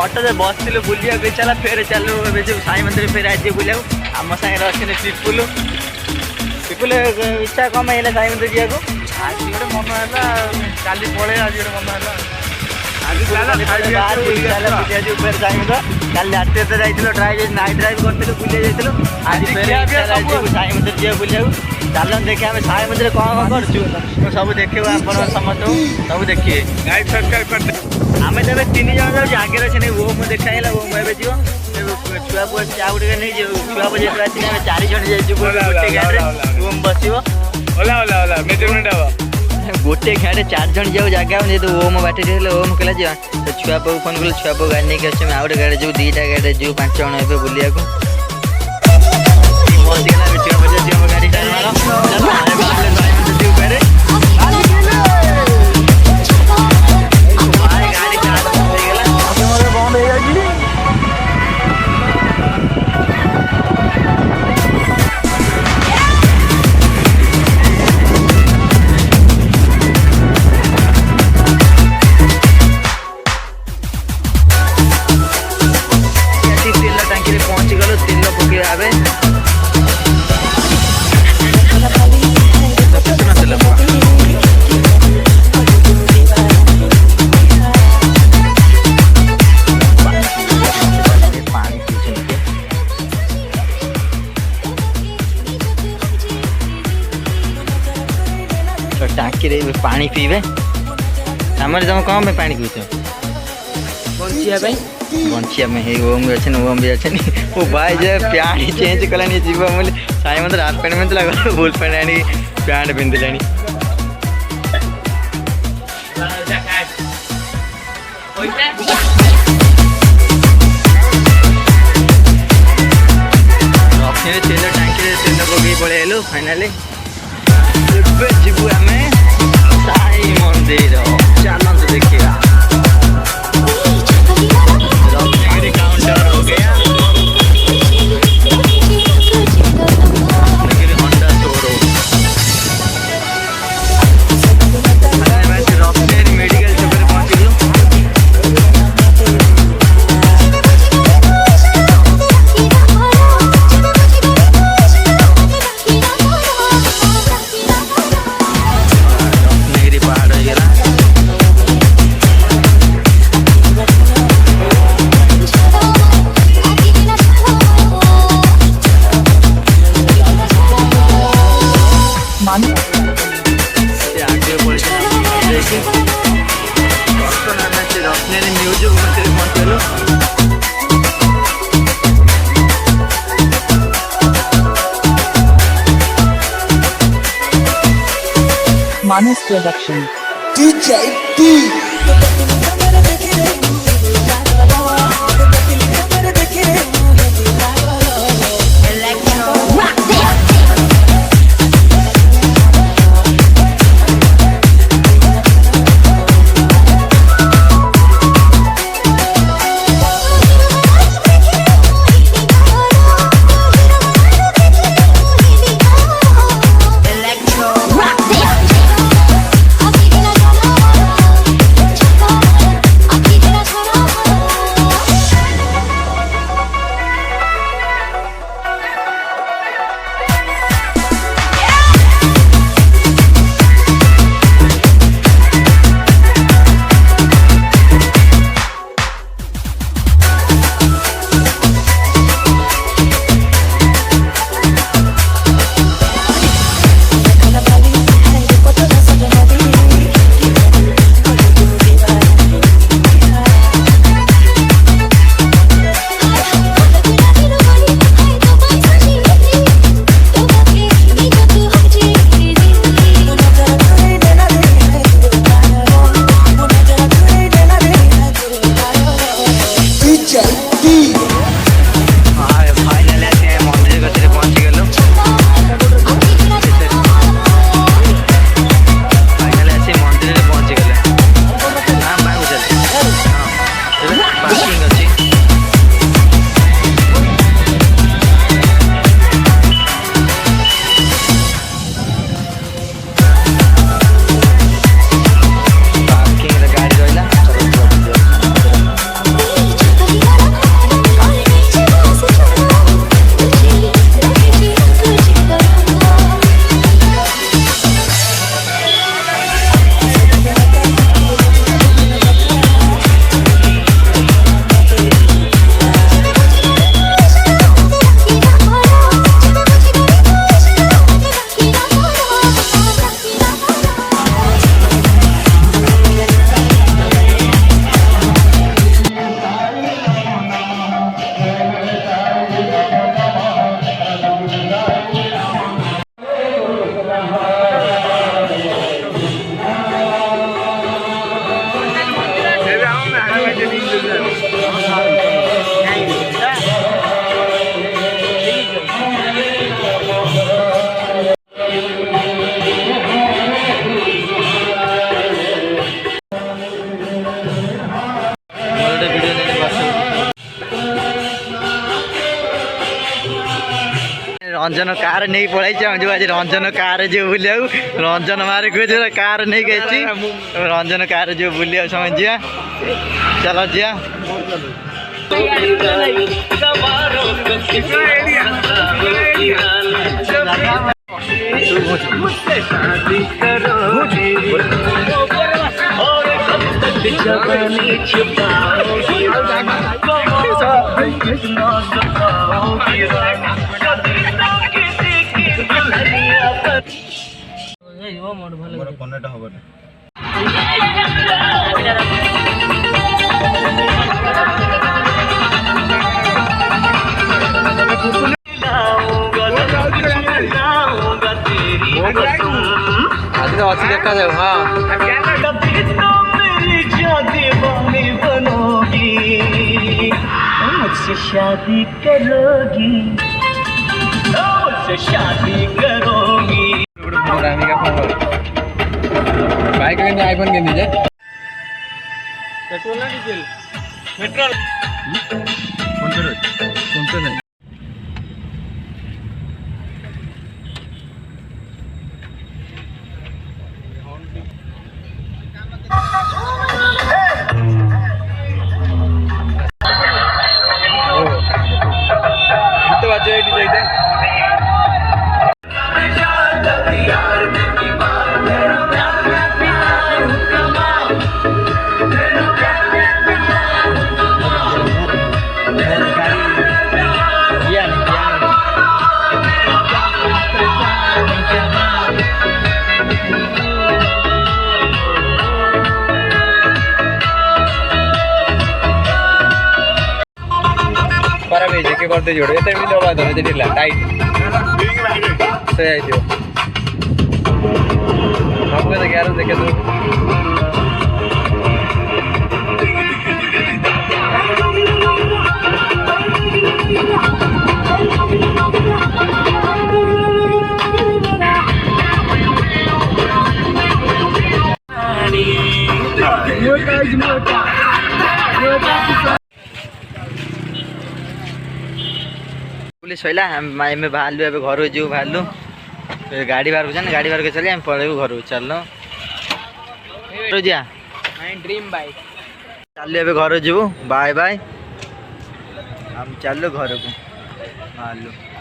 Auto ରେ ବସିଥିଲୁ ବୁଲିବାକୁ ଇଚ୍ଛା ହେଲା ଫେର ଚାଲୁ ଏବେ ଯୋଉ ସାଇ ମନ୍ଦିର ଫେର ଆଜି ବୁଲିବାକୁ ଆମ ସାଙ୍ଗରେ ଅଛନ୍ତି ପିପୁଲ ଇଚ୍ଛା କଣ ପାଇଁ ହେଲା ସାଇ ମନ୍ଦିର ଯିବାକୁ ଆଜି ଗୋଟେ ମନ ହେଲା କାଲି ପଳେଇ ଆଜି ଗୋଟେ ମନ ହେଲା କାଲି ରାତିରେ ଯାଇଥିଲୁ ନାଇଟ୍ ଡ୍ରାଇଭ୍ କରିଥିଲୁ ବୁଲିବାକୁ ଯାଇଥିଲୁ ଆଜି ଫେର ସାଇ ମନ୍ଦିର ଯିବା ବୁଲିବାକୁ ଚାଲ ଦେଖିବା ଆମେ ସାଇ ମନ୍ଦିର କ'ଣ କରୁଛୁ ସବୁ ଦେଖିବୁ ଆପଣ ସମସ୍ତଙ୍କୁ ସବୁ ଦେଖିବେ ଲାଇକ୍ ସବସ୍କ୍ରାଇବ୍ କରିଦେ। ଆମେ ତ ଏବେ 3 ଜଣ ଯାଉଛୁ ଆଗରେ ଅଛନ୍ତି ଓମ୍ ଦେଖା ହେଇଗଲା ଓମ୍ ଏବେ ଯିବ ଛୁଆ ପୁଅ ଆଉ ଟିକେ ନେଇଯିବ ଛୁଆ ପୁଅ ଯେହେତୁ ଆସିକି ଆମେ 4 ଜଣ ଯାଇଛୁ ଗୋଟେ ଗାଡ଼ିରେ ଓମ୍ ବସିବ ଓଲା ମେଜରମେଣ୍ଟ ହବ ଗୋଟେ ଗାଡ଼ିରେ 4 ଜଣ ଯାଉ ଜାଗା ଯେହେତୁ ଓମ୍ ବାଟରେ ହେଲେ ଓମ୍ କହିଲା ଯିବା ତ ଛୁଆ ପୁଅକୁ ଫୋନ୍ କଲେ ଛୁଆ ପୁଅ ଗାଡ଼ି ନେଇକି ଆସିଛୁ ଆଉ ଗୋଟେ ଗାଡ଼ିରେ ଯିବୁ 2ଟା ଗାଡ଼ିରେ ଯିବୁ 5 ଜଣ ଏବେ ବୁଲିବାକୁ टाँकी रे पानी पीबे आम तुम कौन पानी पीछ बंचिया में ओम भी अच्छे ओम भी अच्छे वो भाई जो पैंट चेंज कला जीव बोले साई मतलब हाफ पैंट में लगा फुल पैंट आनी पैंट पिंधिला तेल टाँकी तेल पकई पलि आलु फाइनाली जीवु आम साई मंदिर चलते देखा रत्नगिरी काउंटर हो गया Ratnagiri Honda showroom Ratnagiri medical छक पहुंचलु Manas Production. DJ D. Ranjan car नहीं पड़ाई जो आज रंजन कार जो बुले रंजन मारे कह कार नहीं गई रंजन कार जो बुले समय जी चलो जी कनेटा हम आज तो अच्छी देखा जाए हाँ मुझसे शादी करोगी मुझसे शादी करोगी बाइक में आईफोन के नीचे पेट्रोल ना डीजल पेट्रोल कौन से नहीं कितने बजे चाहिए para veje che corte jodo ete mi dova done dedilla tight se ai dio हमको तो 11 देखे तो पुलिस होइला हम में बाहर लु घर जीव बाहर लु गाड़ी बाहर को गाड़ी बाहर के चले हम पड़ेबू घर चलो ड्रीम बाइक चल ए घर जीव बाय बाय हम चलो घर को बाहर लु